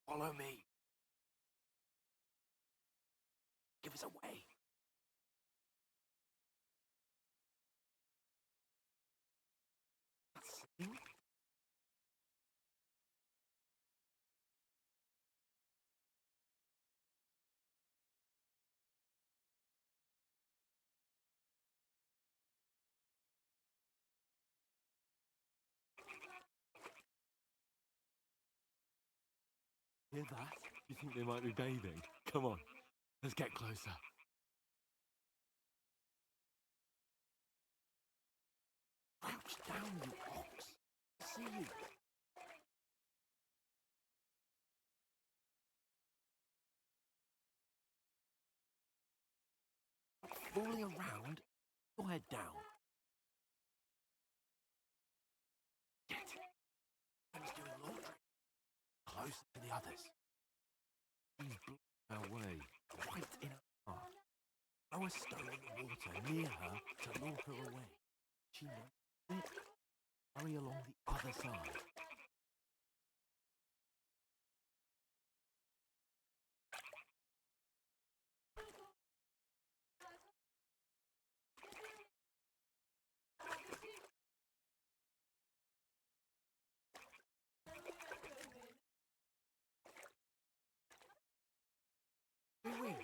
Follow me. Give us away. Hear that? You think they might be bathing? Come on, let's get closer. Crouch down, you ox. I see you. Fooling around, go head down. Get it. He's doing laundry. Closer to the others. He's blocking our way, right in her path. Throw a stone in the water near her to lure her away. She knows it. Hurry along the other side. Doing?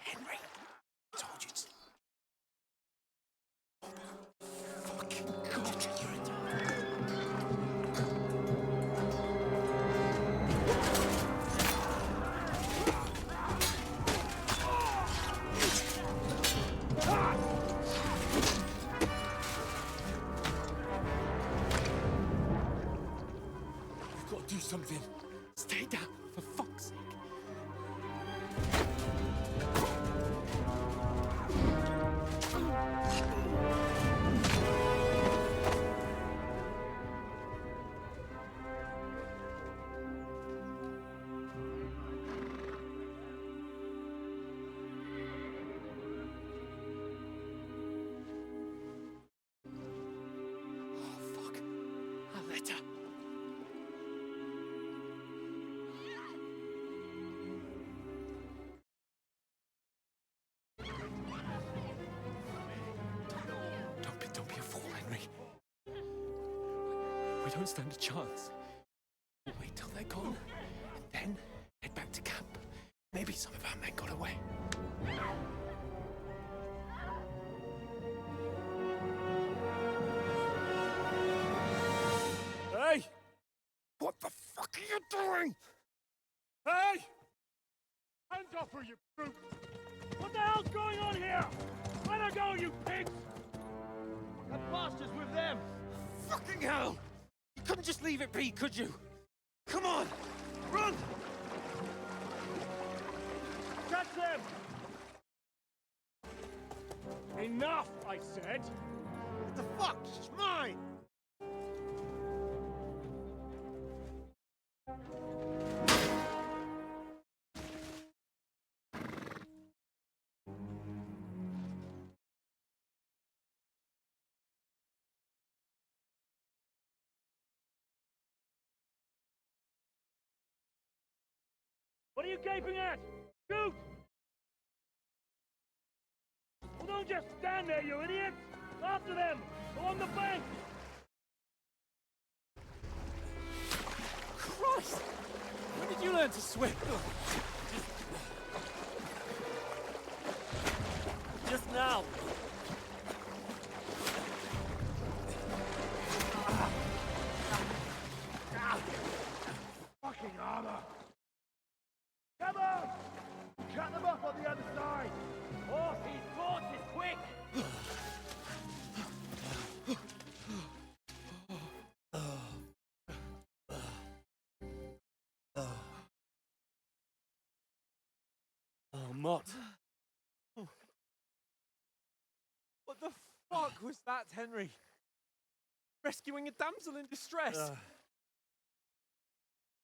Henry, told you to. Fucking God, you're a You've got to do something. Stay down, for fuck's sake. Don't be a fool, Henry. We don't stand a chance. We'll wait till they're gone, and then head back to camp. Maybe some of our men got away. Hey! What the fuck are you doing? Hey! Hands off her, you brute! What the hell's going on here? Let her go, you pigs! That bastard's with them! Fucking hell! You couldn't just leave it be, could you? Come on! Run! Catch them! Enough, I said! What the fuck? She's mine! What are you gaping at? Shoot! Well, don't just stand there, you idiots! After them! Along the bank! Christ! When did you learn to swim? Just now! What? What the fuck was that, Henry? Rescuing a damsel in distress.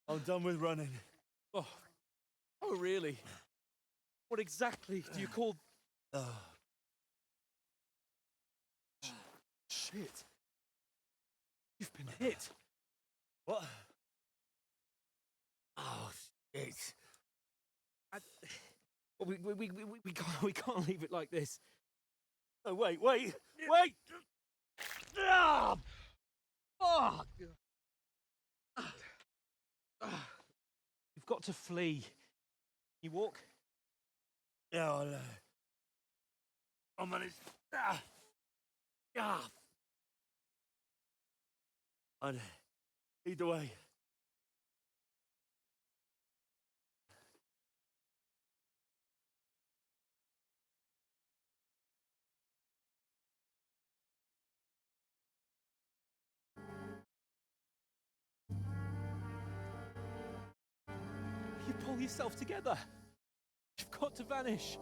I'm done with running. Oh, really? What exactly do you call... Shit. You've been hit. What? Oh, shit. We can't leave it like this. Oh, wait! Wait! Ah! Fuck! You've got to flee. You walk? Yeah, I'll manage. I'd either way. You pull yourself together. You've got to vanish.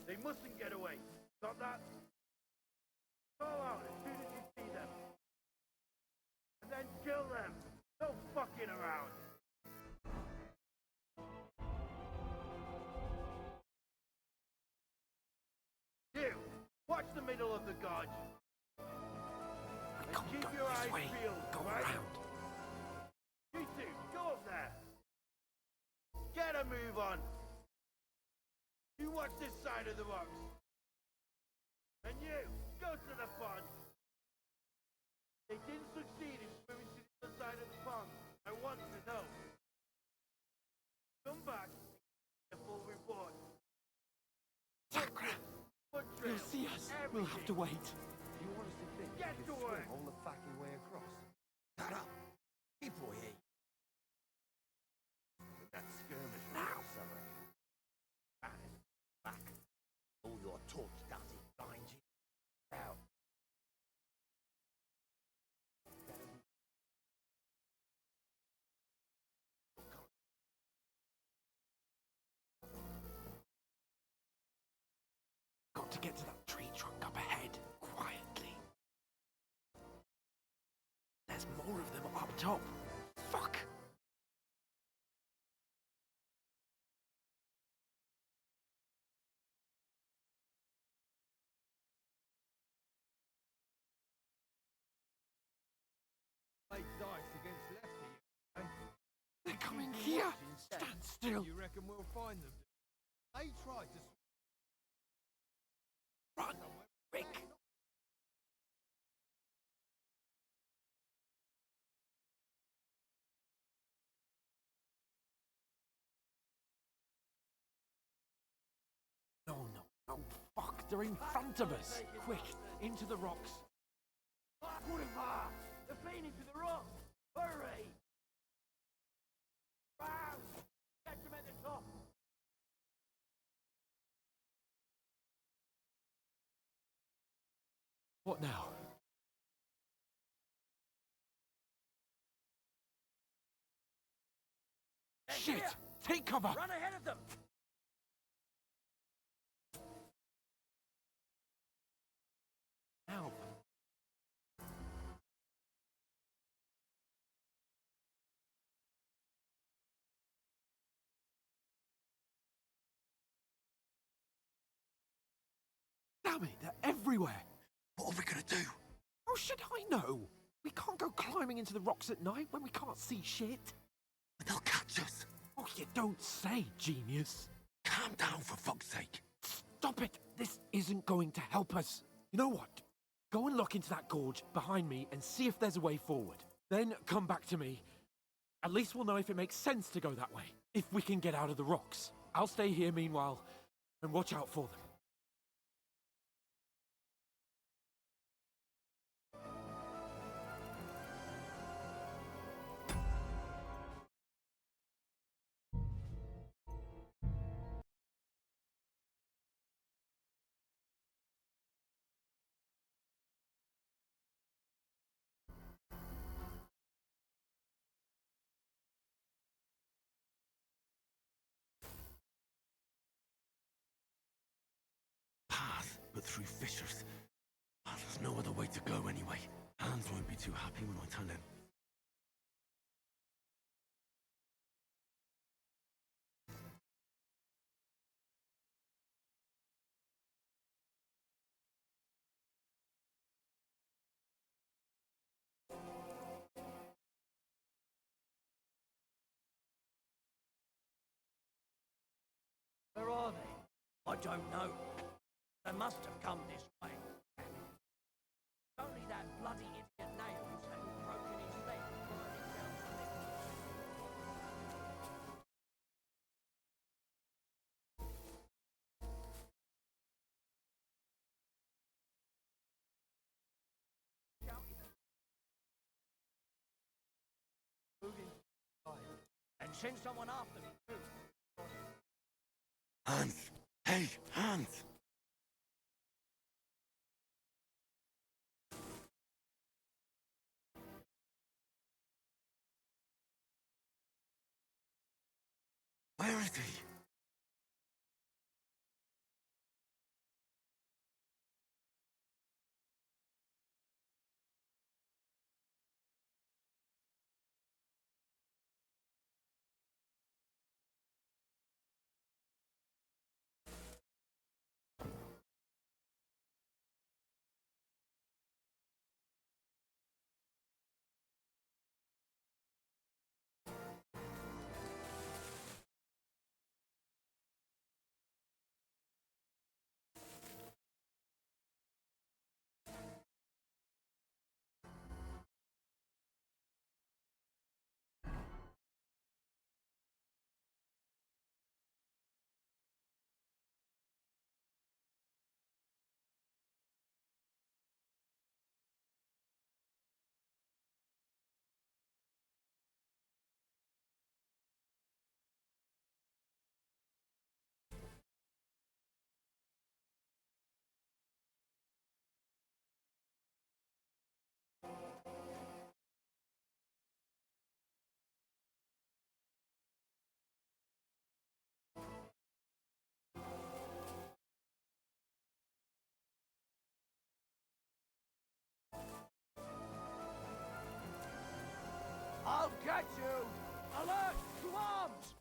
They mustn't get away. Got that? Call out as soon as you see them. And then kill them. No fucking around. You, watch the middle of the gorge. We can't keep go your this eyes way. peeled, Go right? around. You two, go up there. Get a move on. You watch this side of the rocks. And you, go to the pond. They didn't succeed in swimming to the other side of the pond. I want to know. Come back and get a full report. Sakura, you'll see us. We'll have to wait. You want us to think Get you to can swim work. all the fucking way across? Shut up. People here. That skirmish now, summer. Back. All your torch darting behind you. Out. Got to get to that tree trunk up ahead, quietly. There's more of them up top. Fuck! Play dice against Lefty. They're coming here! Stand still! You reckon we'll find them? They tried to Run! Quick! No. Fuck! They're in front of us! Quick! Into the rocks! Put him off! They're playing into the rock! Hurry! Round! Catch him at the top! What now? Shit! Take cover! Run ahead of them! Help. Damn it, they're everywhere. What are we gonna do? How should I know? We can't go climbing into the rocks at night when we can't see shit. But they'll catch us. Oh, you don't say, genius. Calm down, for fuck's sake. Stop it. This isn't going to help us. You know what? Go and look into that gorge behind me and see if there's a way forward. Then come back to me. At least we'll know if it makes sense to go that way. If we can get out of the rocks. I'll stay here meanwhile and watch out for them. Path, but through fissures. There's no other way to go anyway. Hans won't be too happy when I tell him. Where are they? I don't know. They must have come this way. Only that bloody idiot Nails hadn't broken his leg climbing down the lift. And send someone after me too. Hans! Hey, Hans! Where is he? I'll get you! Alert! To arms!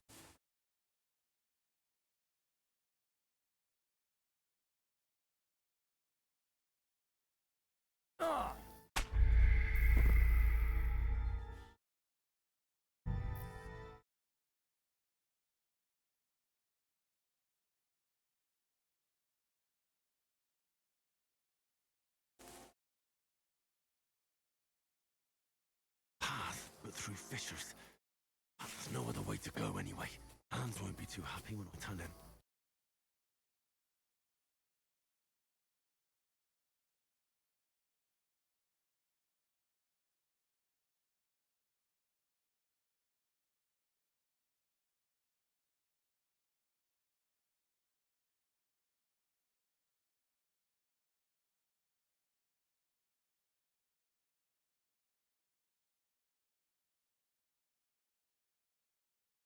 Ah! Path, but through fissures. There's no other way to go anyway. Hans won't be too happy when I tell him.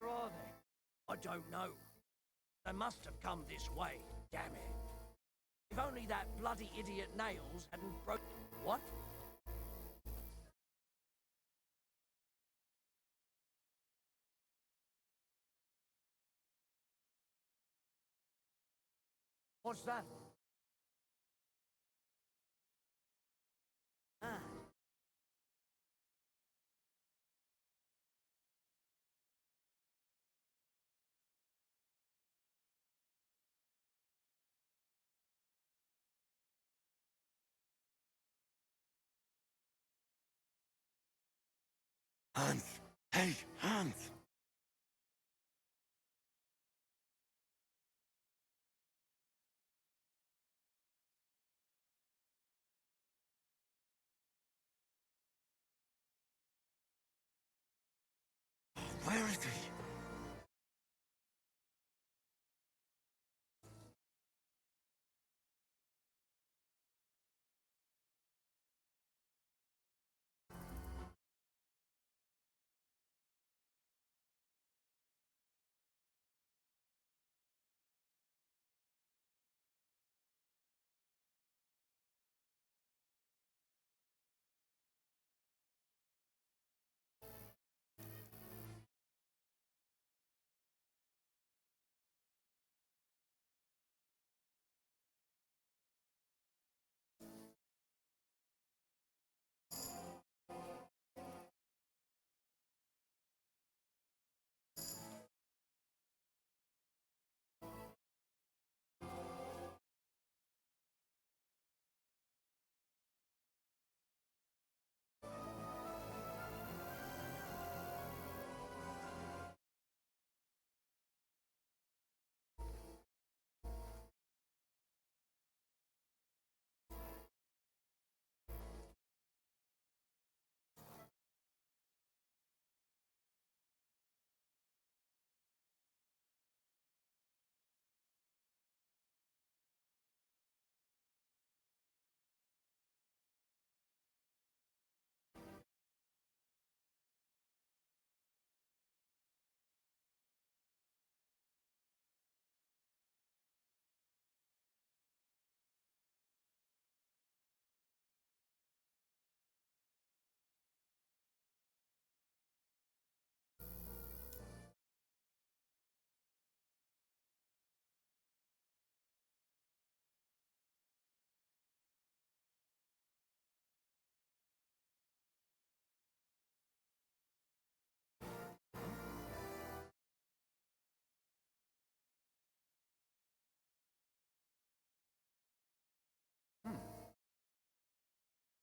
Where are they? I don't know. They must have come this way. Damn it. If only that bloody idiot Nails hadn't broken... What? What's that? Hans! Hey, Hans! Where is he?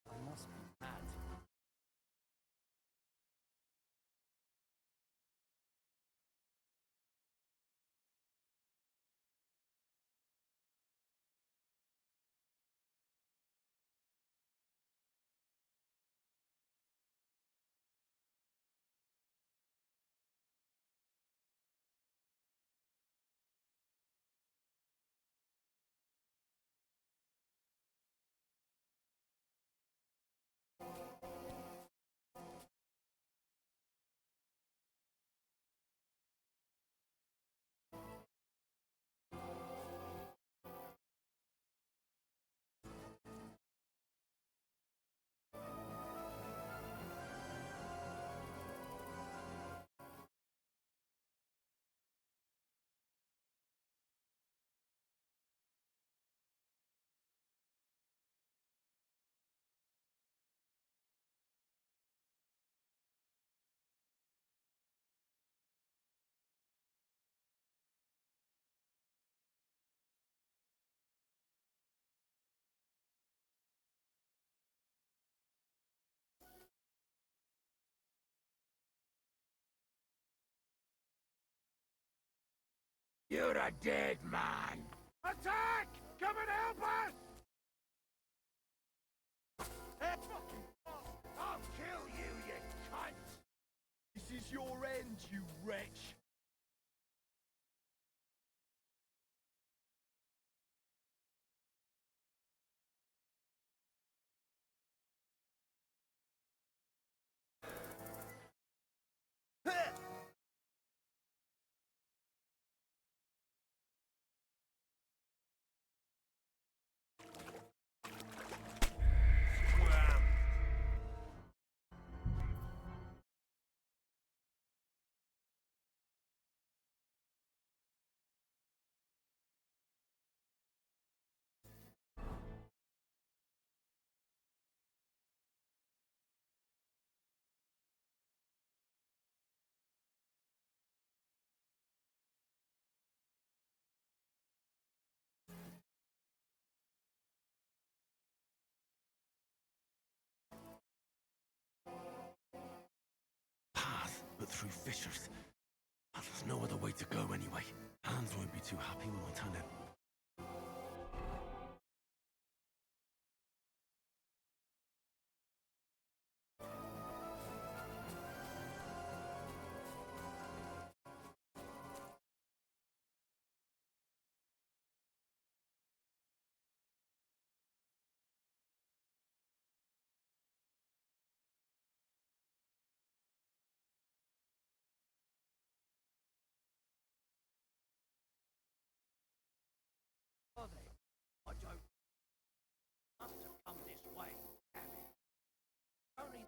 I must be mad. You're a dead man! Attack! Come and help us! Hey, fucking bastard! I'll kill you, you cunt! This is your end, you wretch! through fissures. There's no other way to go anyway. Hands won't be too happy when I turn in. Are they? I don't. Must have come this way. Damn it. Only.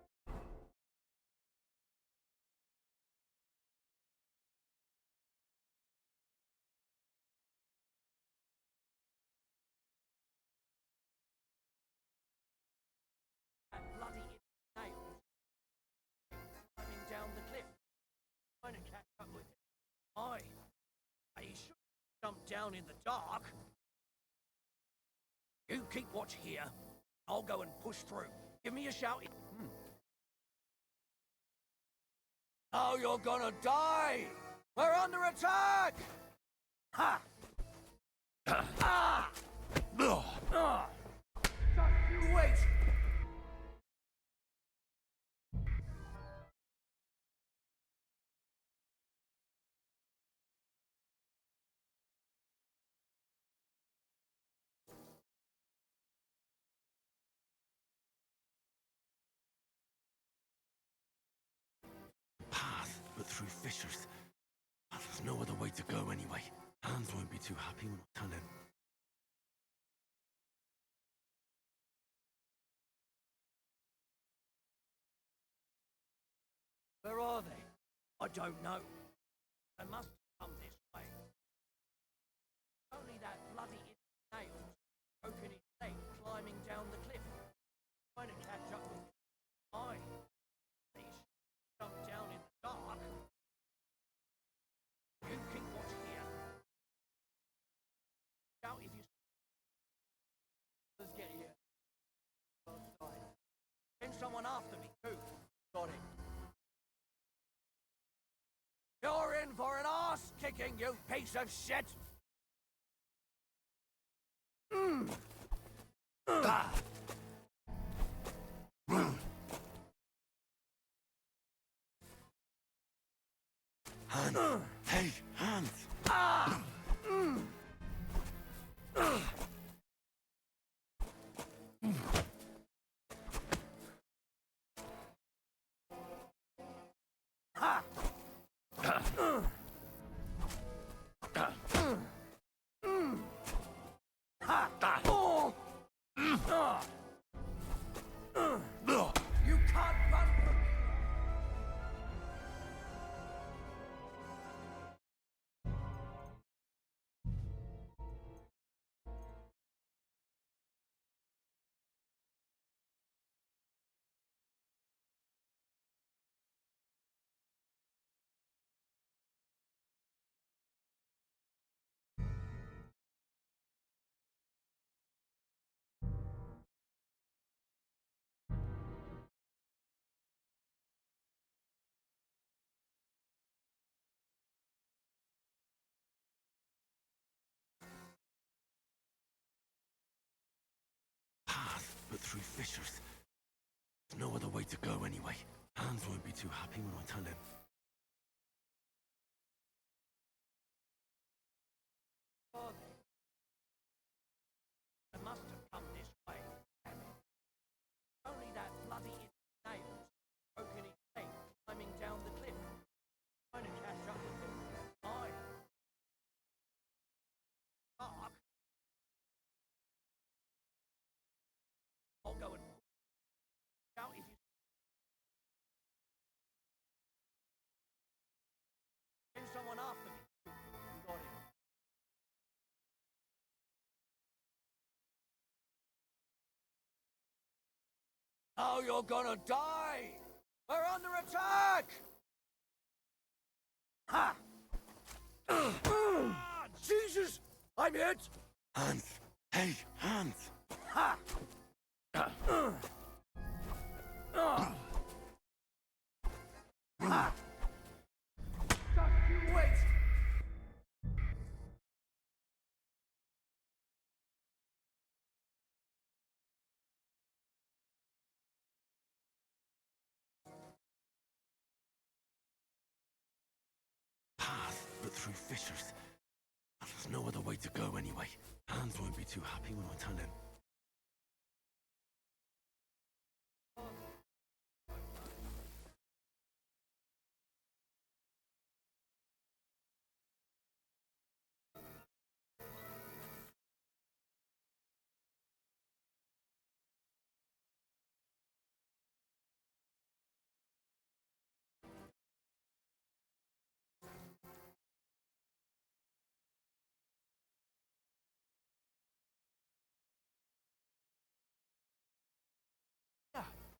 That bloody nails climbing down the cliff. Trying to catch up with him. He should jump down in the dark. You keep watch here. I'll go and push through. Give me a shout. Oh, you're gonna die! We're under attack! Ha! Ah! Just you wait! Path, but through fissures. There's no other way to go anyway. Hands won't be too happy when I turn in. Where are they? I don't know. They must have come this way. Only that bloody nails broken his leg climbing down the cliff. Trying to catch up with him. He should jump down in the dark. You keep watch here. Shout if you. Let's get here. Send someone after me too. Got it. You're in for an arse kicking, you piece of shit! Hands! Hey, hands! Ha! You can't run from me! Path, but through fissures. There's no other way to go anyway. Hands won't be too happy when I turn in. Are they? They must have come this way. Damn it. Only that bloody nails broken his leg climbing down the cliff. Trying to catch up with him. Dark. I'll go and shout if you. Send someone after me. Got it. Oh, you're gonna die! We're under attack! Ha! Jesus! I'm hit! Hands! Hey, hands! Ha! through fissures. There's no other way to go anyway. Hans won't be too happy when I turn in.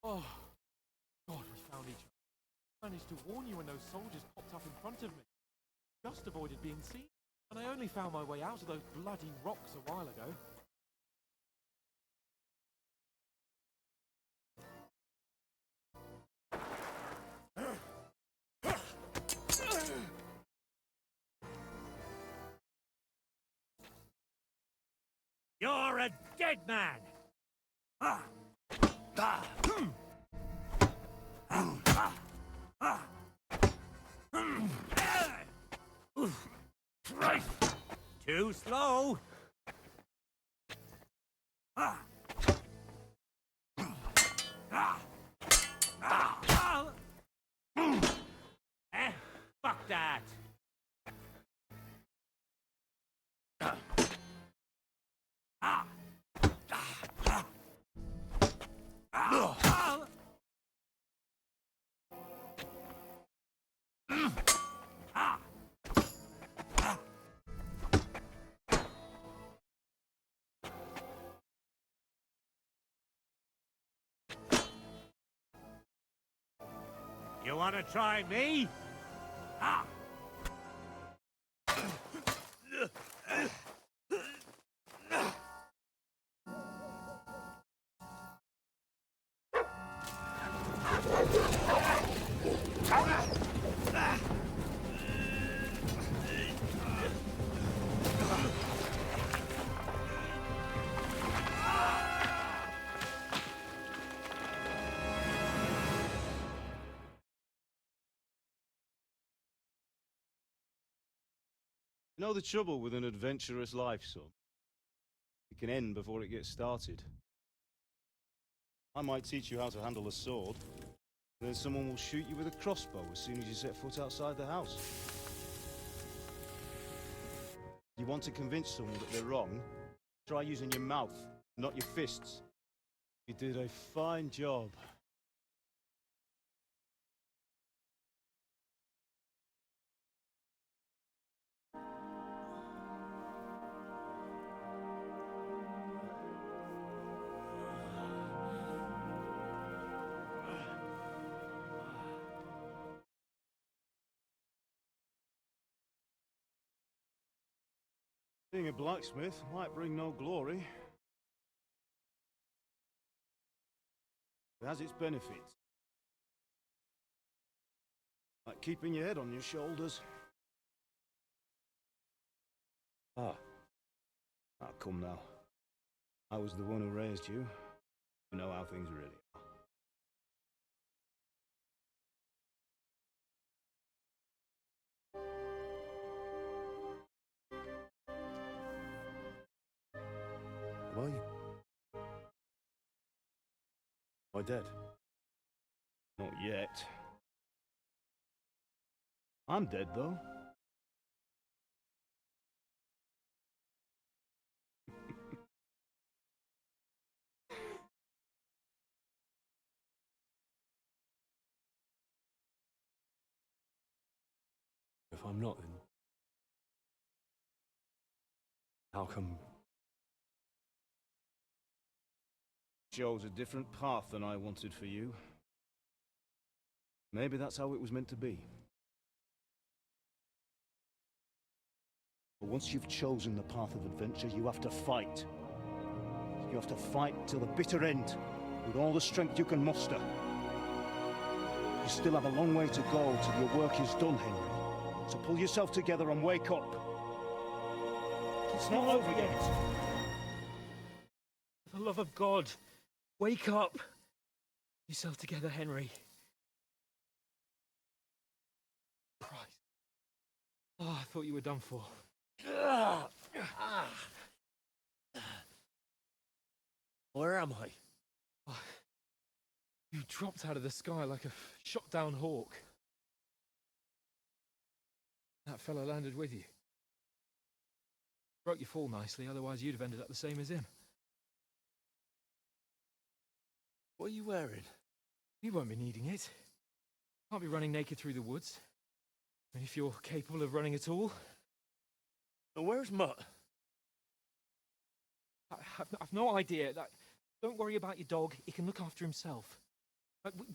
Oh, God, we found each other. I managed to warn you when those soldiers popped up in front of me. Just avoided being seen. And I only found my way out of those bloody rocks a while ago. You're a dead man! Ah! Ah! Christ! Too slow! Ah! Ah! Ah! Fuck that! You wanna try me? Ah! You know the trouble with an adventurous life, son? It can end before it gets started. I might teach you how to handle a sword, and then someone will shoot you with a crossbow as soon as you set foot outside the house. You want to convince someone that they're wrong? Try using your mouth, not your fists. You did a fine job. Being a blacksmith might bring no glory. It has its benefits. Like keeping your head on your shoulders. Ah, come now. I was the one who raised you. You know how things really are. Who are you? Am I dead? Not yet. I'm dead, though. If I'm not, then how come? Chose a different path than I wanted for you. Maybe that's how it was meant to be. But once you've chosen the path of adventure, you have to fight. You have to fight till the bitter end, with all the strength you can muster. You still have a long way to go till your work is done, Henry. So pull yourself together and wake up. It's not over yet. For the love of God, wake up! Pull yourself together, Henry. Oh, I thought you were done for. Where am I? Oh, you dropped out of the sky like a shot-down hawk. That fella landed with you. Broke your fall nicely, otherwise you'd have ended up the same as him. What are you wearing? You won't be needing it. Can't be running naked through the woods. And if you're capable of running at all. And where's Mutt? I've no idea. Don't worry about your dog. He can look after himself.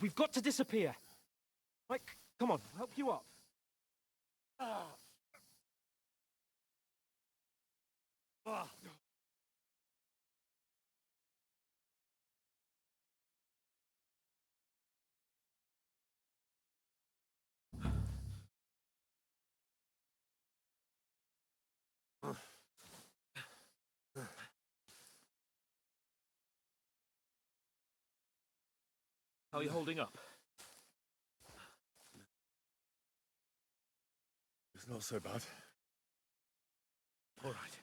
We've got to disappear. Right, come on, I'll help you up. How are you holding up? It's not so bad. All right.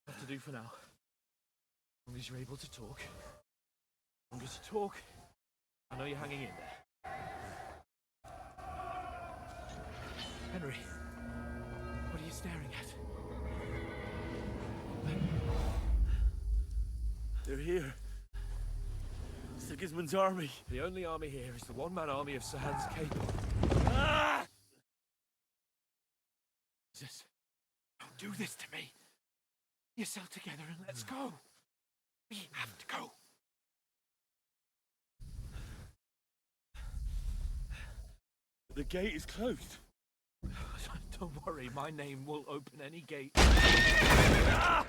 Have to do for now. As long as you're able to talk. As long as you talk, I know you're hanging in there. Henry, what are you staring at? They're here. Sigismund's army. The only army here is the one-man army of Sir Hans Cable. Ah! Jesus, don't do this to me. Get yourself together and let's go. We have to go. The gate is closed. Don't worry, my name will open any gate. Ah!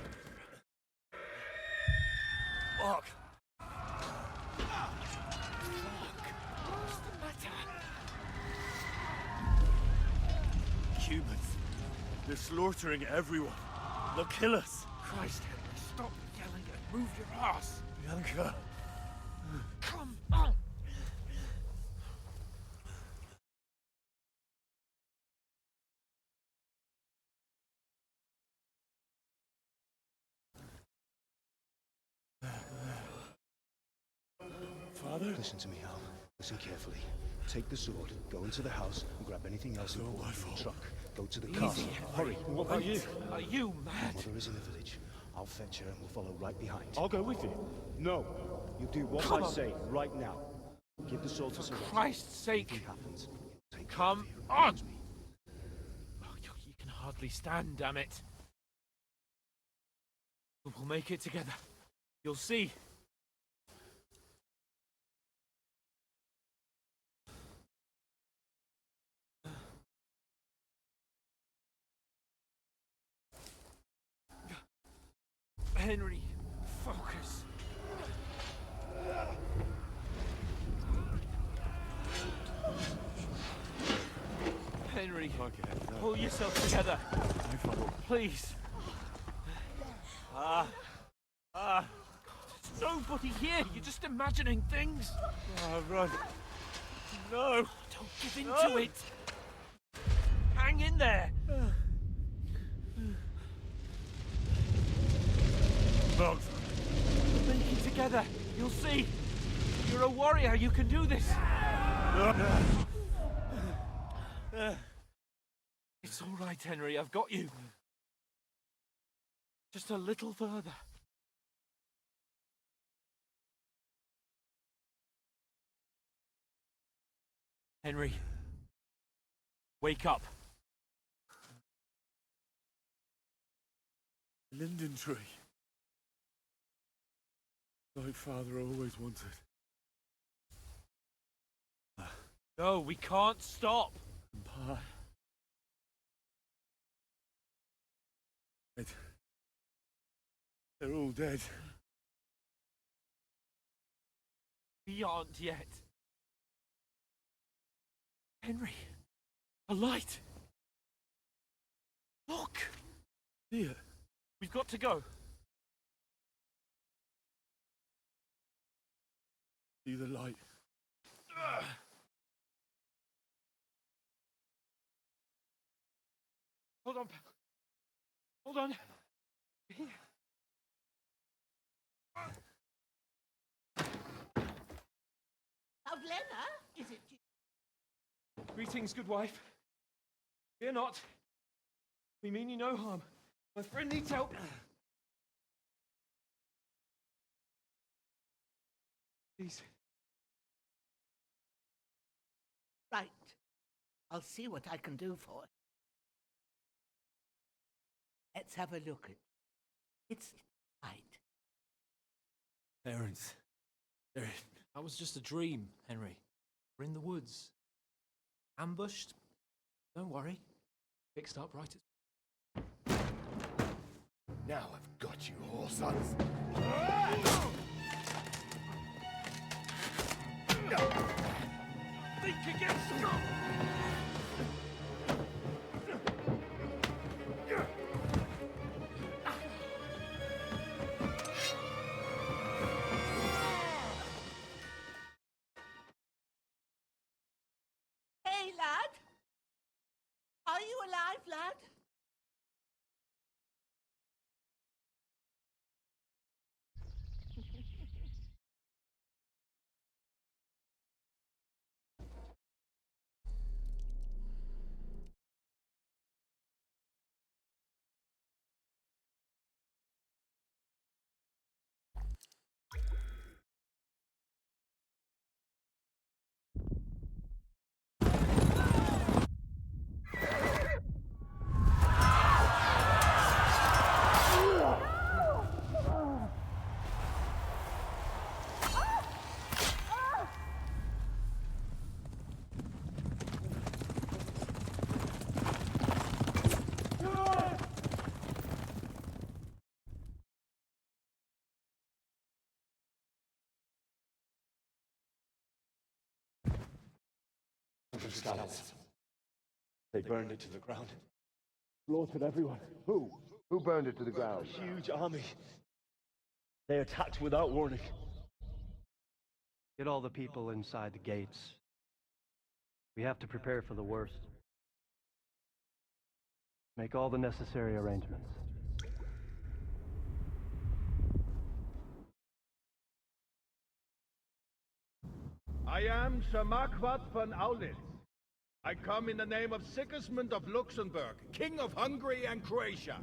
Fuck! What's the matter? Humans. They're slaughtering everyone. They'll kill us. Christ, Henry, stop yelling and move your ass. Bianca. Come on. Father? Listen to me, Al. Listen carefully. Take the sword, go into the house, and grab anything else That's all important my from the fault. truck. Go to the Easy, castle. Henry. Hurry. What about you? Are you My mad? mother is in the village. I'll fetch her and we'll follow right behind. I'll go with you. No. You do what Come I on. say right now. Give the sword to Sir Walter. Christ's sake. Anything happens, he'll take care Come of you. on. Promise me. Oh, you can hardly stand, damn it. We'll make it together. You'll see. Henry, focus. Henry, pull yourself together. Please. There's nobody here. You're just imagining things. Run. No. Don't give in to it. Hang in there. Bugs. We'll make it together. You'll see. You're a warrior. You can do this. It's all right, Henry. I've got you. Just a little further. Henry. Wake up. Linden tree. Like Father always wanted. No, we can't stop. And Pa. They're all dead. We aren't yet. Henry. A light. Look. Here. We've got to go. See the light. Hold on. Hold on. Pavlena, is it you? Greetings, good wife. Fear not. We mean you no harm. My friend needs help. Please. Right. I'll see what I can do for it. Let's have a look at it's right. Parents. That was just a dream, Henry. We're in the woods. Ambushed. Don't worry. Fixed up right as... Now I've got you, whore sons. Think again, strong! Hey, lad! Are you alive, lad? They burned it to the ground. Slaughtered everyone. Who? Who burned it to the ground? A huge army. They attacked without warning. Get all the people inside the gates. We have to prepare for the worst. Make all the necessary arrangements. I am Sir Marquardt von Aulitz. I come in the name of Sigismund of Luxembourg, King of Hungary and Croatia.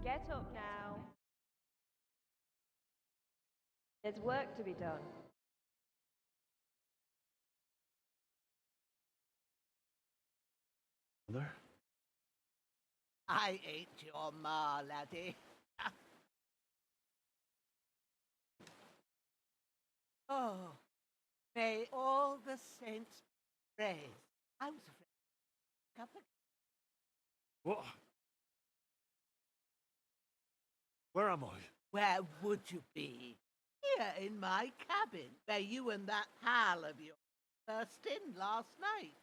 Get up now. There's work to be done. Mother? I ain't your ma, laddie. Oh, may all the saints praise. I was afraid. What? Where am I? Where would you be? Here in my cabin, where you and that pal of yours burst in last night.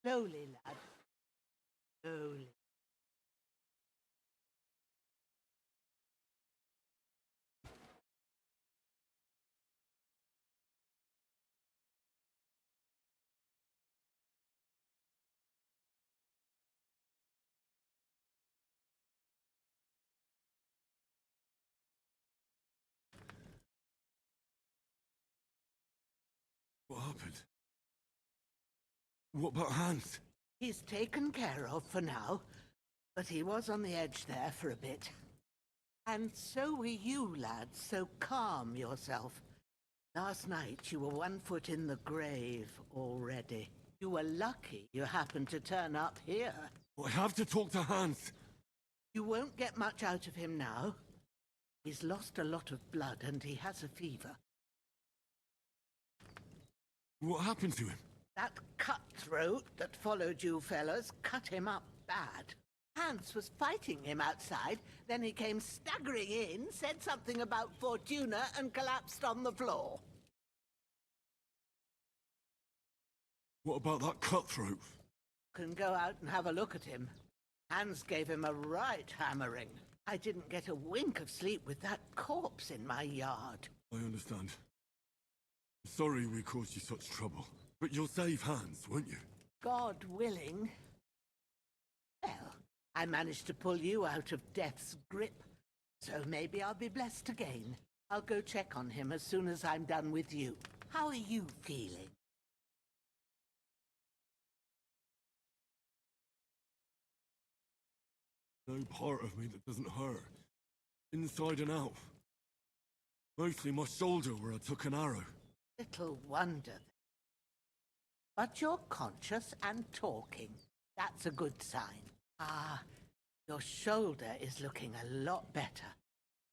Slowly, lad. Slowly. What happened? What about Hans? He's taken care of for now, but he was on the edge there for a bit. And so were you, lad, so calm yourself. Last night you were 1 foot in the grave already. You were lucky you happened to turn up here. I have to talk to Hans. You won't get much out of him now. He's lost a lot of blood and he has a fever. What happened to him? That cutthroat that followed you fellas cut him up bad. Hans was fighting him outside, then he came staggering in, said something about Fortuna and collapsed on the floor. What about that cutthroat? Can go out and have a look at him. Hans gave him a right hammering. I didn't get a wink of sleep with that corpse in my yard. I understand. Sorry we caused you such trouble. But you'll save Hans, won't you? God willing. Well, I managed to pull you out of death's grip, so maybe I'll be blessed again. I'll go check on him as soon as I'm done with you. How are you feeling? No part of me that doesn't hurt. Inside and out. Mostly my shoulder where I took an arrow. Little wonder. But you're conscious and talking. That's a good sign. Ah, your shoulder is looking a lot better.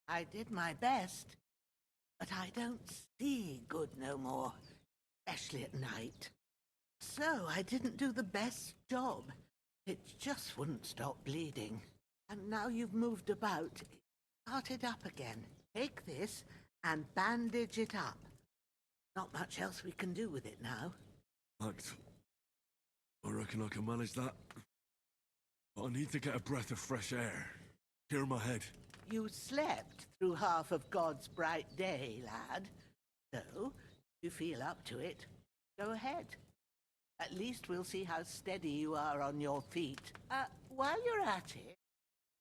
I did my best, but I don't see good no more, especially at night. So I didn't do the best job. It just wouldn't stop bleeding. And now you've moved about, start it up again. Take this and bandage it up. Not much else we can do with it now. Thanks. I reckon I can manage that. But I need to get a breath of fresh air. Clear my head. You slept through half of God's bright day, lad. So, if you feel up to it, go ahead. At least we'll see how steady you are on your feet. While you're at it,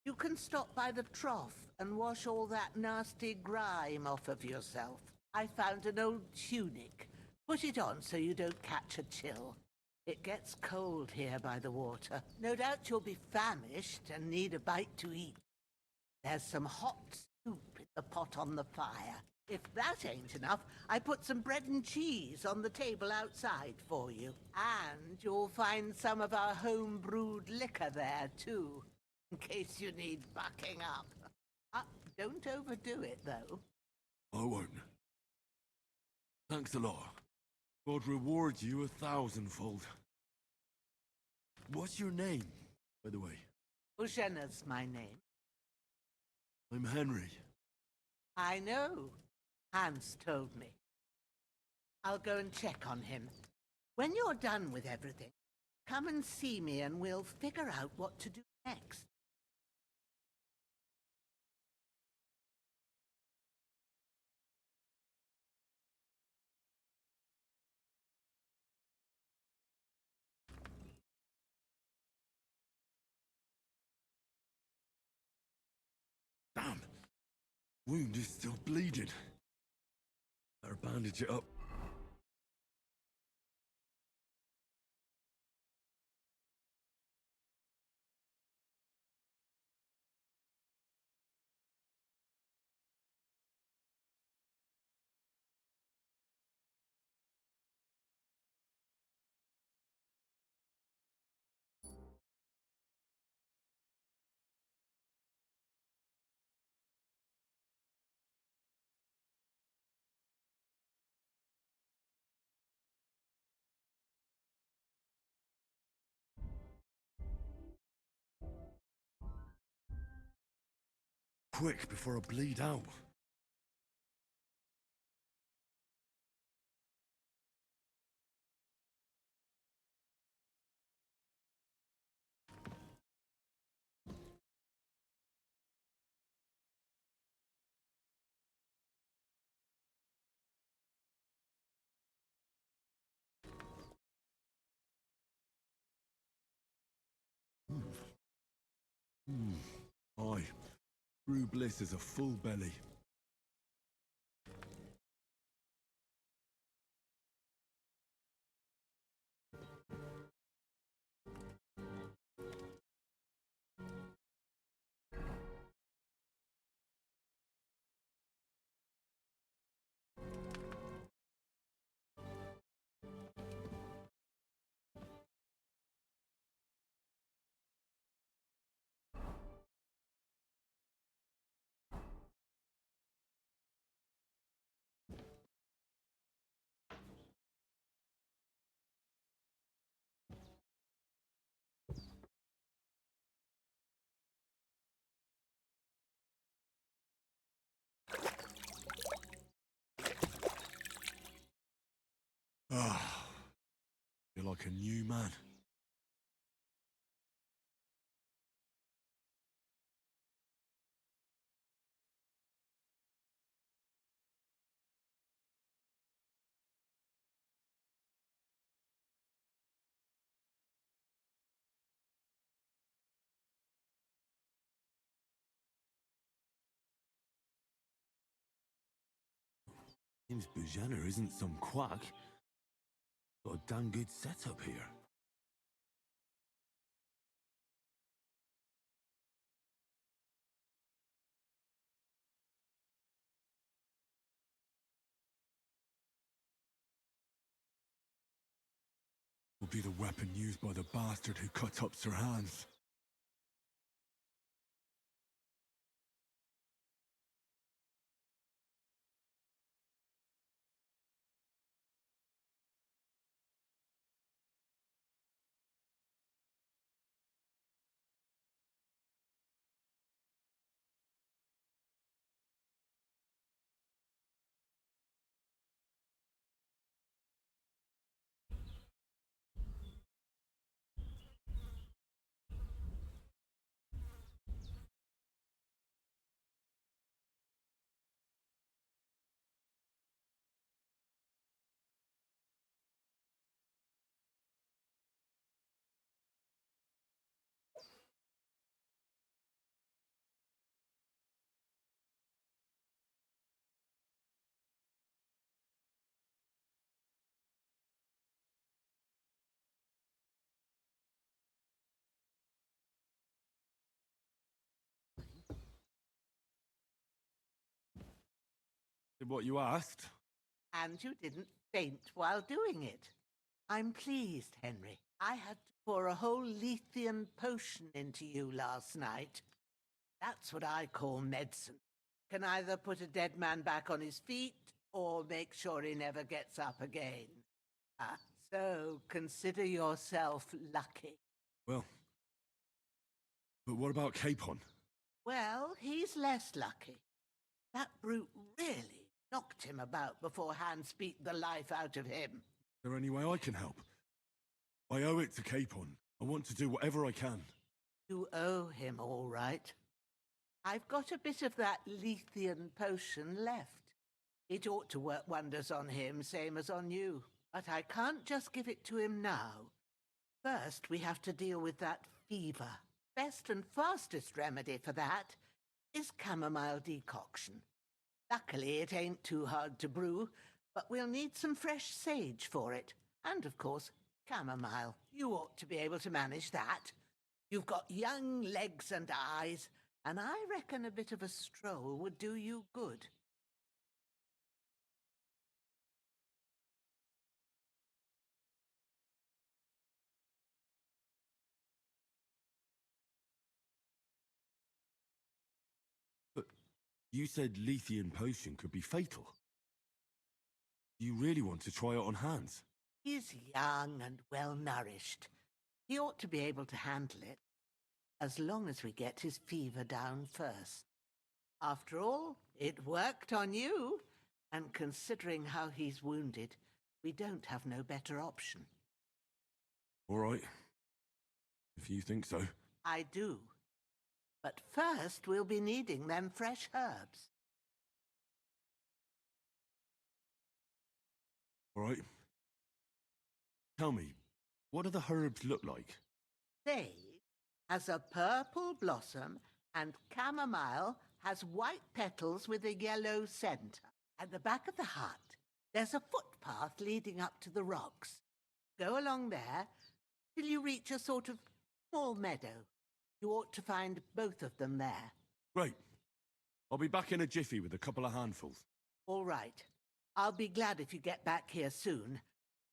you can stop by the trough and wash all that nasty grime off of yourself. I found an old tunic. Put it on so you don't catch a chill. It gets cold here by the water. No doubt you'll be famished and need a bite to eat. There's some hot soup in the pot on the fire. If that ain't enough, I put some bread and cheese on the table outside for you. And you'll find some of our home-brewed liquor there, too, in case you need bucking up. Don't overdo it, though. I won't. Thanks a lot. God reward you 1,000-fold. What's your name, by the way? Ushena's my name. I'm Henry. I know. Hans told me. I'll go and check on him. When you're done with everything, come and see me and we'll figure out what to do next. Damn! Wound is still bleeding. Better bandage it up. Quick, before I bleed out. Aye. True bliss is a full belly. Ah, feel like a new man. Seems Bujana isn't some quack. Got a damn good setup here. Will be the weapon used by the bastard who cut up Sir Hans. Did what you asked? And you didn't faint while doing it. I'm pleased, Henry. I had to pour a whole Lethean potion into you last night. That's what I call medicine. Can either put a dead man back on his feet or make sure he never gets up again. So consider yourself lucky. Well, but what about Capon? Well, he's less lucky. That brute really knocked him about before Hans beat the life out of him. Is there any way I can help? I owe it to Capon. I want to do whatever I can. You owe him, all right. I've got a bit of that Lethean potion left. It ought to work wonders on him, same as on you. But I can't just give it to him now. First, we have to deal with that fever. Best and fastest remedy for that is chamomile decoction. Luckily, it ain't too hard to brew, but we'll need some fresh sage for it. And, of course, chamomile. You ought to be able to manage that. You've got young legs and eyes, and I reckon a bit of a stroll would do you good. But you said Lethean potion could be fatal. Do you really want to try it on Hans? He's young and well-nourished. He ought to be able to handle it, as long as we get his fever down first. After all, it worked on you, and considering how he's wounded, we don't have no better option. All right. If you think so. I do. But first, we'll be needing them fresh herbs. All right. Tell me, what do the herbs look like? Sage has a purple blossom, and chamomile has white petals with a yellow centre. At the back of the hut, there's a footpath leading up to the rocks. Go along there till you reach a sort of small meadow. You ought to find both of them there. Great. I'll be back in a jiffy with a couple of handfuls. All right. I'll be glad if you get back here soon.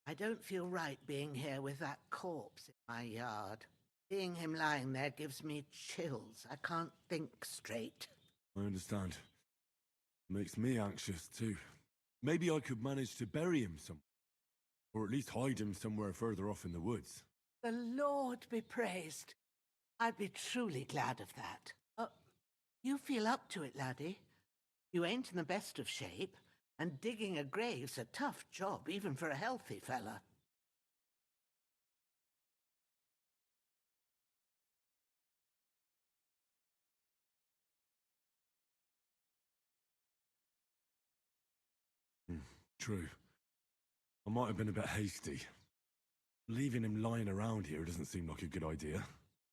I don't feel right being here with that corpse in my yard. Seeing him lying there gives me chills. I can't think straight. I understand. Makes me anxious, too. Maybe I could manage to bury him somewhere. Or at least hide him somewhere further off in the woods. The Lord be praised. I'd be truly glad of that. You feel up to it, laddie. You ain't in the best of shape, and digging a grave's a tough job, even for a healthy fella. True. I might have been a bit hasty. Leaving him lying around here doesn't seem like a good idea.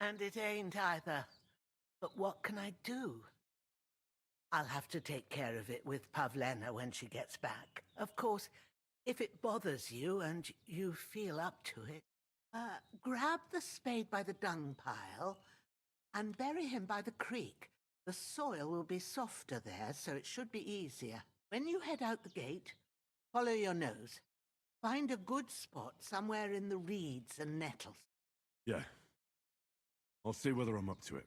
And it ain't either. But what can I do? I'll have to take care of it with Pavlena when she gets back. Of course, if it bothers you and you feel up to it, grab the spade by the dung pile and bury him by the creek. The soil will be softer there, so it should be easier. When you head out the gate, follow your nose. Find a good spot somewhere in the reeds and nettles. Yeah. I'll see whether I'm up to it.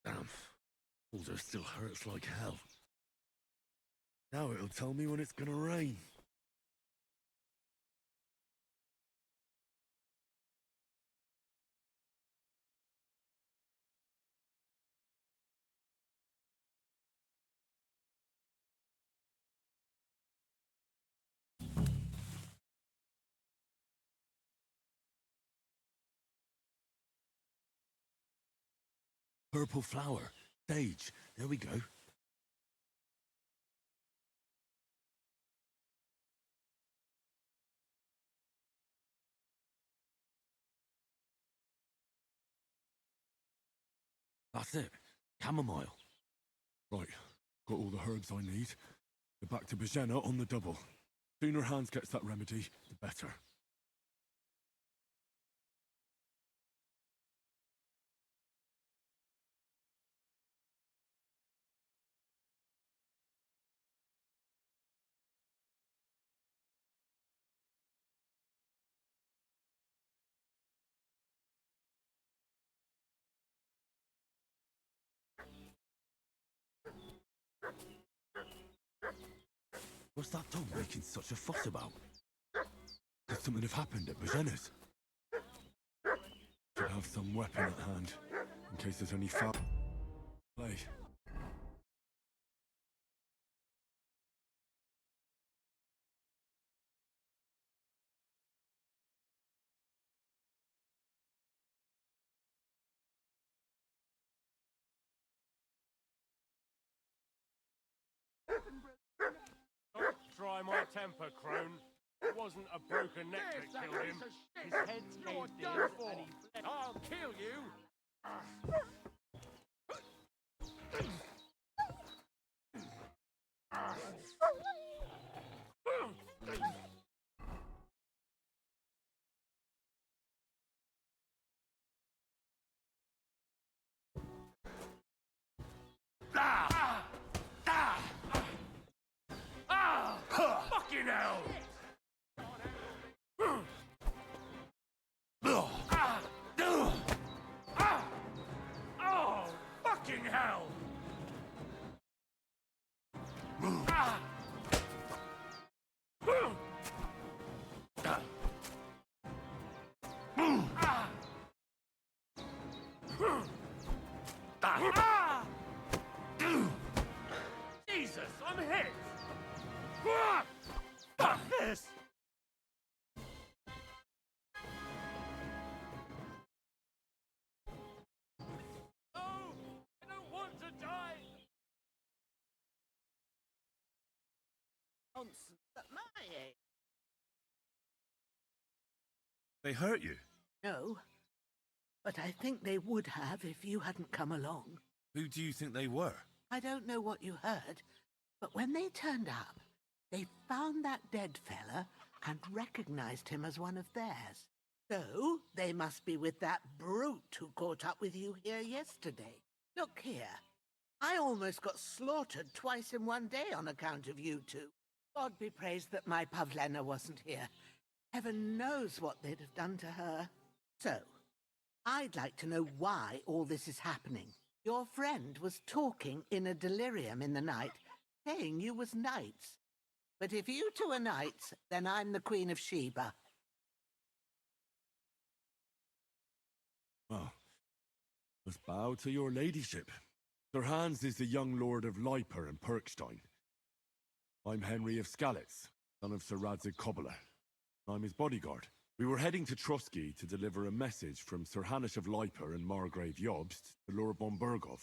Damn. Balder still hurts like hell. Now it'll tell me when it's gonna rain. Purple flower. Sage. There we go. That's it. Chamomile. Right. Got all the herbs I need. We're back to Bajena on the double. Sooner Hans gets that remedy, the better. What's that dog making such a fuss about? Could something have happened at Bajena's? Should have some weapon at hand, in case there's any foul play. Don't try my temper, crone. It wasn't a broken neck that killed him. His head's caved in and he bled. I'll kill you! Fucking hell! Oh, fucking hell! Jesus, I'm hit! Fuck this! No! I don't want to die! Nonsense at my age. They hurt you? No, but I think they would have if you hadn't come along. Who do you think they were? I don't know what you heard, but when they turned up, they found that dead fella and recognized him as one of theirs. So, they must be with that brute who caught up with you here yesterday. Look here. I almost got slaughtered twice in one day on account of you two. God be praised that my Pavlena wasn't here. Heaven knows what they'd have done to her. So, I'd like to know why all this is happening. Your friend was talking in a delirium in the night, saying you was knights. But if you two are knights, then I'm the Queen of Sheba. Well, must bow to your ladyship. Sir Hans is the young lord of Leiper and Perkstein. I'm Henry of Skalitz, son of Sir Radzig Cobbler. I'm his bodyguard. We were heading to Trusky to deliver a message from Sir Hanish of Leiper and Margrave Jobst to Lord von Burgov.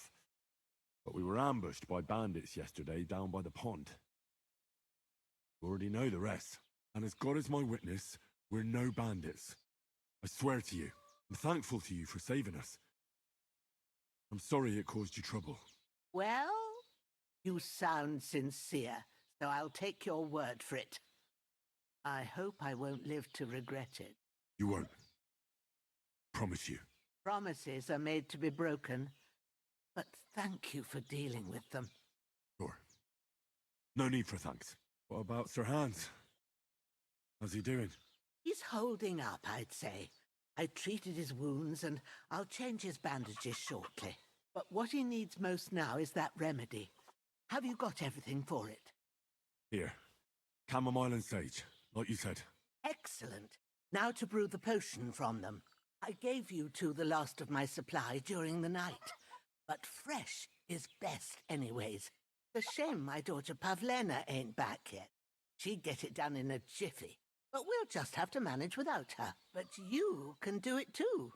But we were ambushed by bandits yesterday down by the pond. You already know the rest. And as God is my witness, we're no bandits. I swear to you, I'm thankful to you for saving us. I'm sorry it caused you trouble. Well, you sound sincere, so I'll take your word for it. I hope I won't live to regret it. You won't. Promise you. Promises are made to be broken, but thank you for dealing with them. Sure. No need for thanks. What about Sir Hans? How's he doing? He's holding up, I'd say. I treated his wounds, and I'll change his bandages shortly. But what he needs most now is that remedy. Have you got everything for it? Here. Chamomile and sage, like you said. Excellent. Now to brew the potion from them. I gave you two the last of my supply during the night. But fresh is best anyways. It's a shame my daughter Pavlena ain't back yet. She'd get it done in a jiffy. But we'll just have to manage without her. But you can do it too.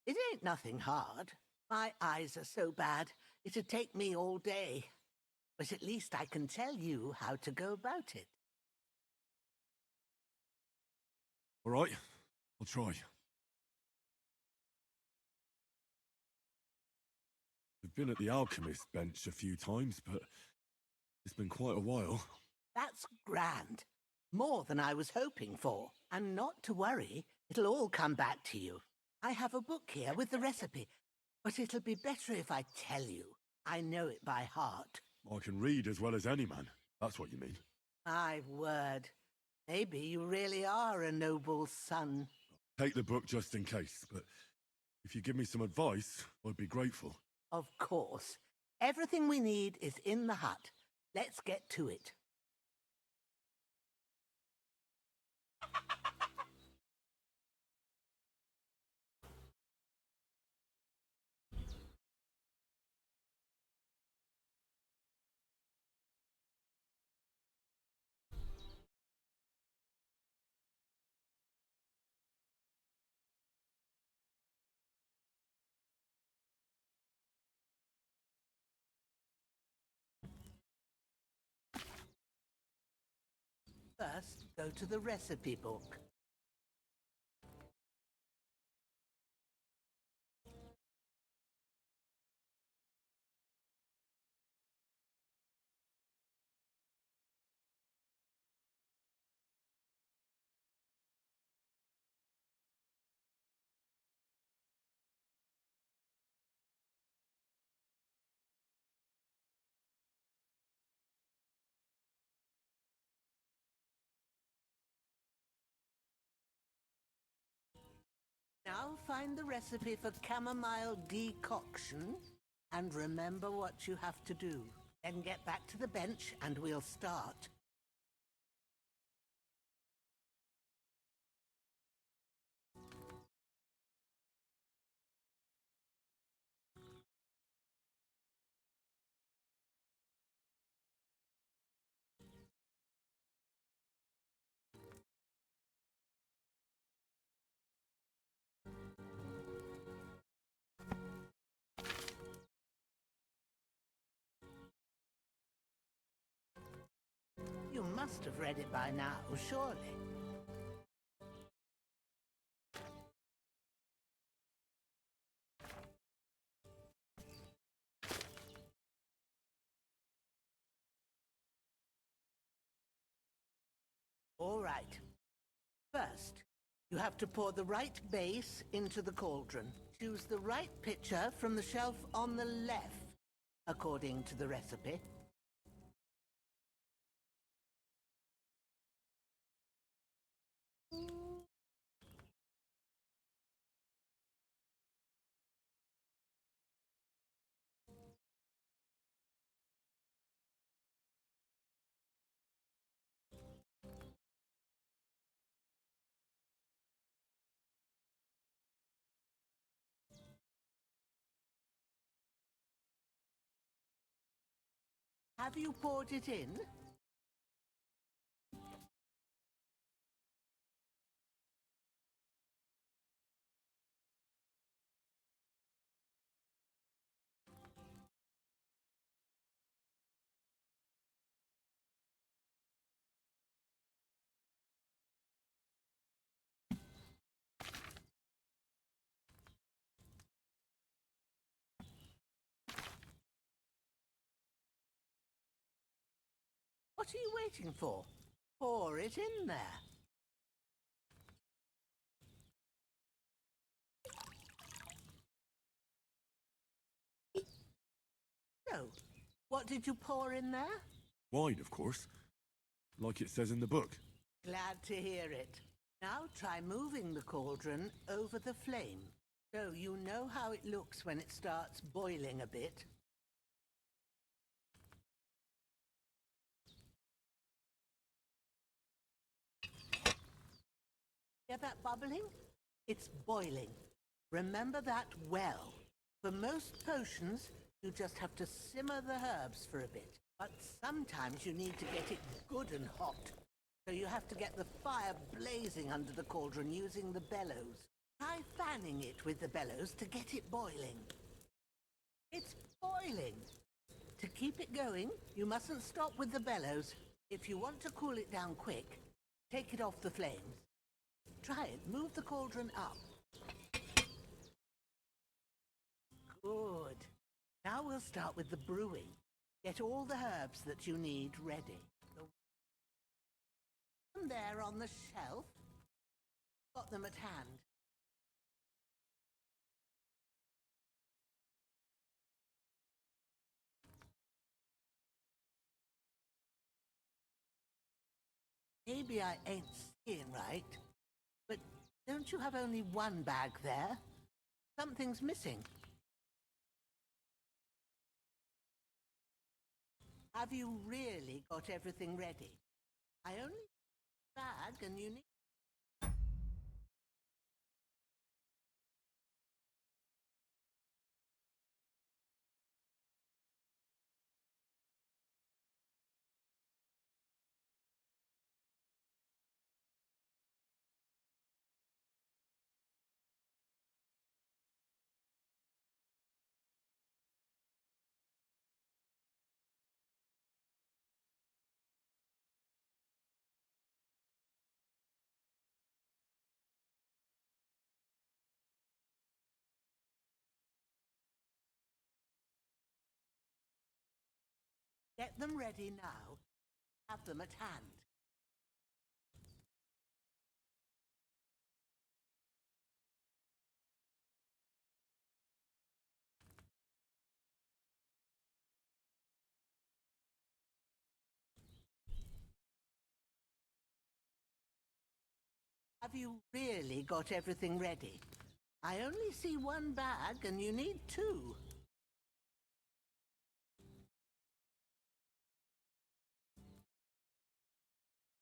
It ain't nothing hard. My eyes are so bad, it'd take me all day. But at least I can tell you how to go about it. All right, I'll try. I've been at the alchemist bench a few times, but it's been quite a while. That's grand. More than I was hoping for. And not to worry, it'll all come back to you. I have a book here with the recipe, but it'll be better if I tell you. I know it by heart. I can read as well as any man. That's what you mean. My word. Maybe you really are a noble son. Take the book just in case, but if you give me some advice, I'd be grateful. Of course. Everything we need is in the hut. Let's get to it. First, go to the recipe book. Now find the recipe for chamomile decoction and remember what you have to do. Then get back to the bench and we'll start. You must have read it by now, surely. All right. First, you have to pour the right base into the cauldron. Choose the right pitcher from the shelf on the left, according to the recipe. Have you poured it in? What are you waiting for? Pour it in there. So, what did you pour in there? Wine, of course. Like it says in the book. Glad to hear it. Now try moving the cauldron over the flame, so you know how it looks when it starts boiling a bit. Hear that bubbling? It's boiling. Remember that well. For most potions, you just have to simmer the herbs for a bit. But sometimes you need to get it good and hot. So you have to get the fire blazing under the cauldron using the bellows. Try fanning it with the bellows to get it boiling. It's boiling. To keep it going, you mustn't stop with the bellows. If you want to cool it down quick, take it off the flames. Try it. Move the cauldron up. Good. Now we'll start with the brewing. Get all the herbs that you need ready. The one there on the shelf. Got them at hand. Maybe I ain't seeing right, but don't you have only one bag there? Something's missing. Have you really got everything ready? I only need a bag and you need... Get them ready now. Have them at hand. Have you really got everything ready? I only see one bag and you need two.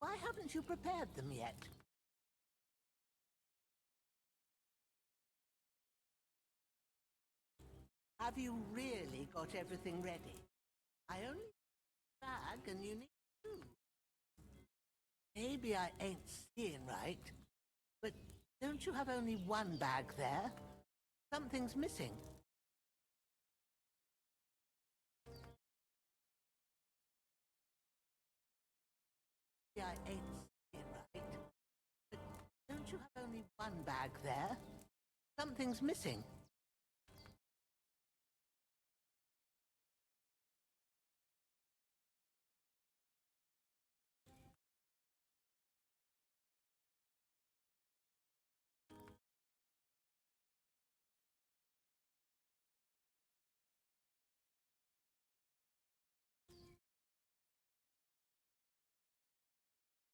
Why haven't you prepared them yet? Have you really got everything ready? I only see one bag and you need two. Maybe I ain't seeing right, but don't you have only one bag there? Something's missing. Maybe I ain't seeing right, but don't you have only one bag there? Something's missing.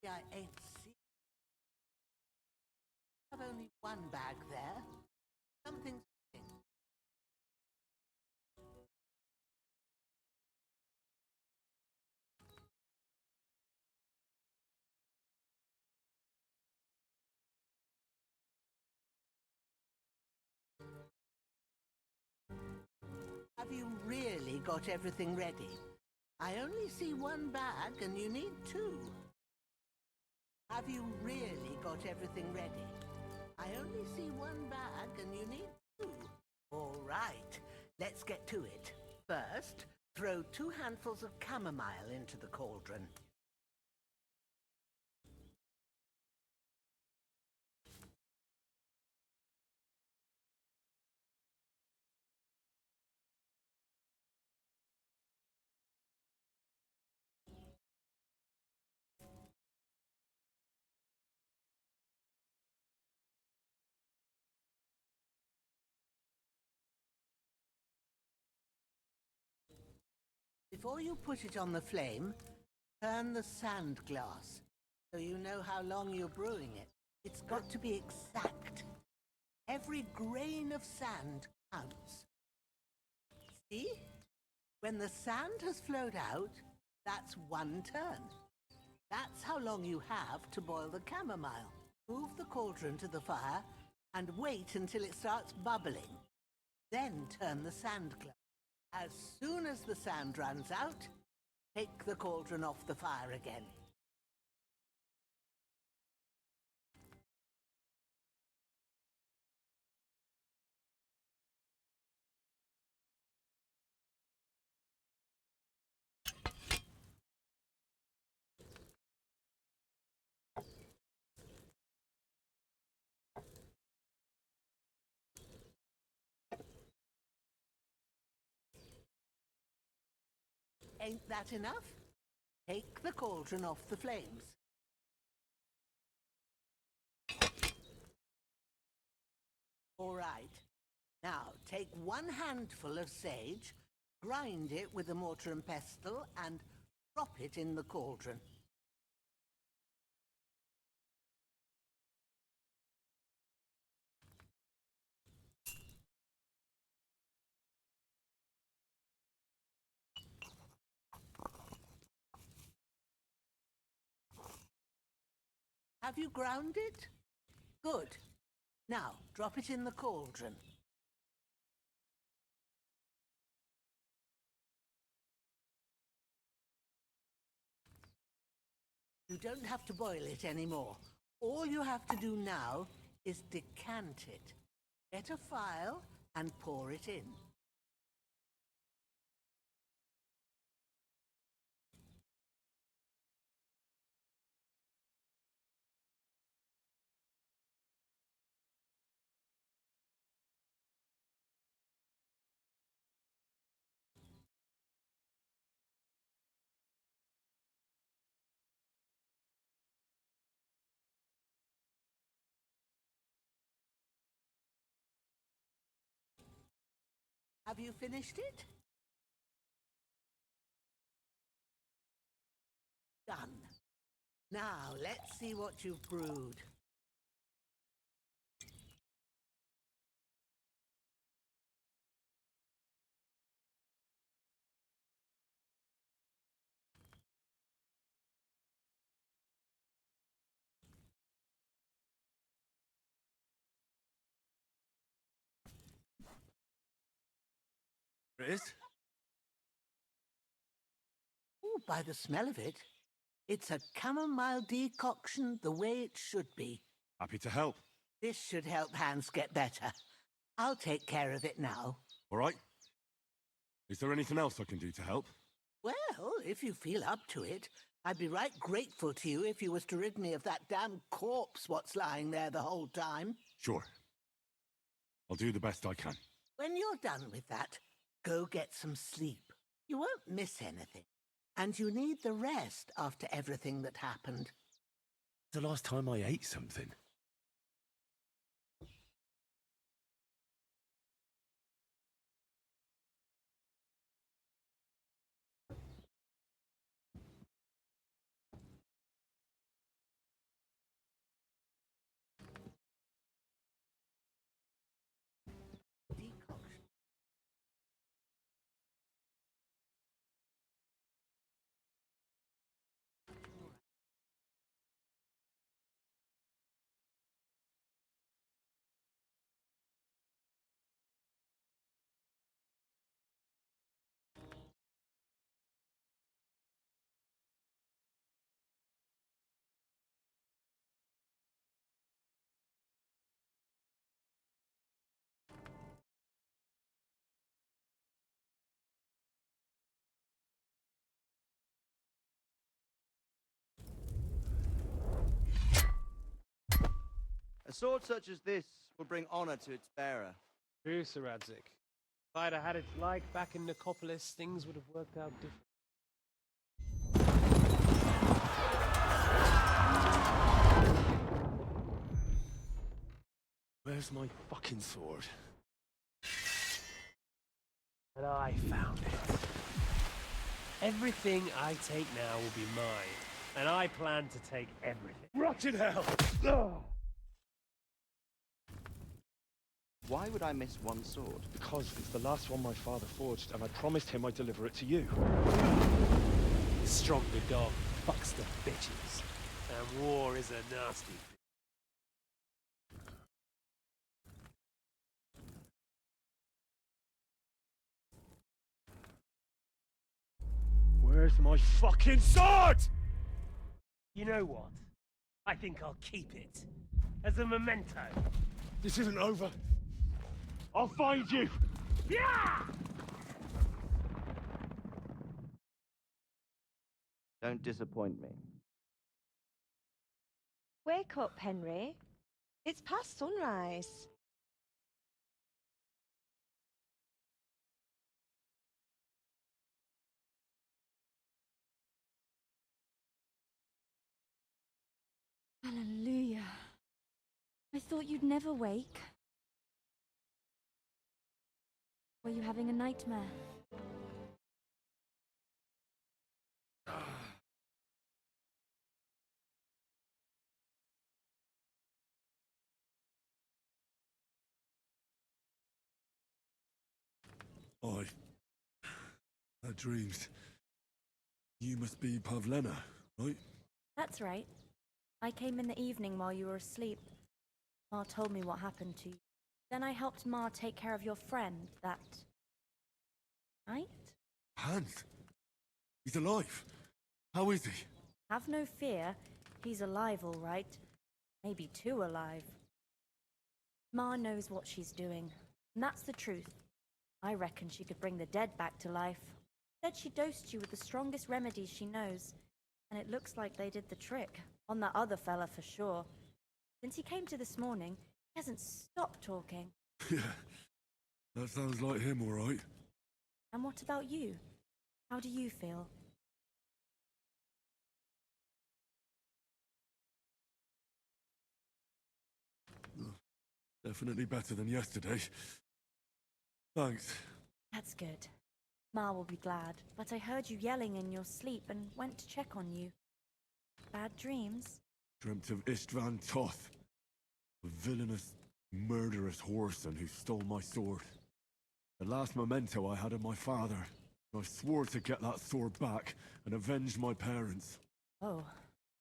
I ain't seen. I have only one bag there. Something's missing. Have you really got everything ready? I only see one bag and you need two. Have you really got everything ready? I only see one bag and you need two. All right, let's get to it. First, throw 2 handfuls of chamomile into the cauldron. Before you put it on the flame, turn the sand glass so you know how long you're brewing it. It's got to be exact. Every grain of sand counts. See? When the sand has flowed out, that's 1 turn. That's how long you have to boil the chamomile. Move the cauldron to the fire and wait until it starts bubbling. Then turn the sand glass. As soon as the sand runs out, take the cauldron off the fire again. Ain't that enough? Take the cauldron off the flames. All right. Now, take 1 handful of sage, grind it with a mortar and pestle, and drop it in the cauldron. Have you ground it? Good. Now, drop it in the cauldron. You don't have to boil it anymore. All you have to do now is decant it. Get a phial and pour it in. Have you finished it? Done. Now, let's see what you've brewed. There it is. Oh, by the smell of it, it's a chamomile decoction the way it should be. Happy to help. This should help Hans get better. I'll take care of it now. All right. Is there anything else I can do to help? Well, if you feel up to it, I'd be right grateful to you if you was to rid me of that damn corpse what's lying there the whole time. Sure. I'll do the best I can. When you're done with that, go get some sleep. You won't miss anything. And you need the rest after everything that happened. The last time I ate something. sword such as this will bring honor to its bearer. True, Sir Radzik. If I'd have had it like back in Nicopolis, things would have worked out different. Where's my fucking sword? And I found it. Everything I take now will be mine, and I plan to take everything. Rot in hell! Why would I miss one sword? Because it's the last one my father forged, and I promised him I'd deliver it to you. The stronger dog fucks the bitches, and war is a nasty thing. Where's my fucking sword? You know what? I think I'll keep it. As a memento. This isn't over. I'll find you! Yeah! Don't disappoint me. Wake up, Henry. It's past sunrise. Hallelujah. I thought you'd never wake. Were you having a nightmare? I had dreams. You must be Pavlena, right? That's right. I came in the evening while you were asleep. Ma told me what happened to you. Then I helped Ma take care of your friend that night? Hans? He's alive. How is he? Have no fear. He's alive, all right. Maybe too alive. Ma knows what she's doing, and that's the truth. I reckon she could bring the dead back to life. Said she dosed you with the strongest remedies she knows, and it looks like they did the trick. On that other fella for sure. Since he came to this morning, he hasn't stopped talking. Yeah, that sounds like him, all right. And what about you? How do you feel? Definitely better than yesterday. Thanks. That's good. Ma will be glad, but I heard you yelling in your sleep and went to check on you. Bad dreams? Dreamt of Istvan Toth, a villainous, murderous whoreson who stole my sword. The last memento I had of my father. I swore to get that sword back and avenge my parents. Oh,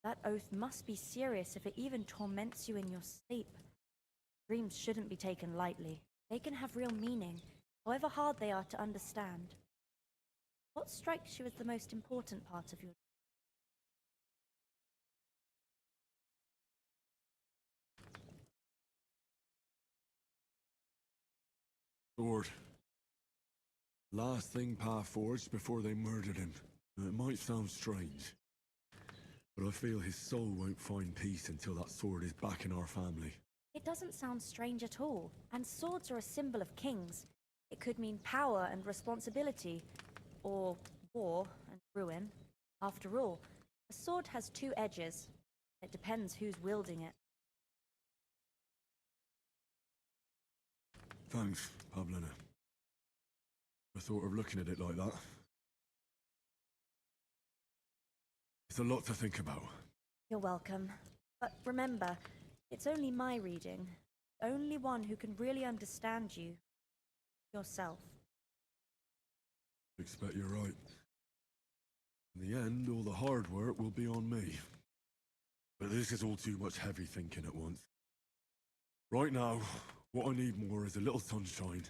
that oath must be serious if it even torments you in your sleep. Dreams shouldn't be taken lightly. They can have real meaning, however hard they are to understand. What strikes you as the most important part of your Sword. Last thing Pa forged before they murdered him. It might sound strange, but I feel his soul won't find peace until that sword is back in our family. It doesn't sound strange at all, and swords are a symbol of kings. It could mean power and responsibility, or war and ruin. After all, a sword has two edges. It depends who's wielding it. Thanks, Pavlena. I thought of looking at it like that. It's a lot to think about. You're welcome. But remember, it's only my reading. The only one who can really understand you. Yourself. Expect you're right. In the end, all the hard work will be on me. But this is all too much heavy thinking at once. Right now, what I need more is a little sunshine,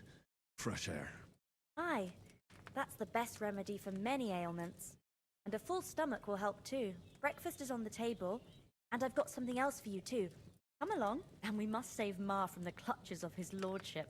fresh air. Aye, that's the best remedy for many ailments. And a full stomach will help too. Breakfast is on the table, and I've got something else for you too. Come along, and we must save Ma from the clutches of his lordship.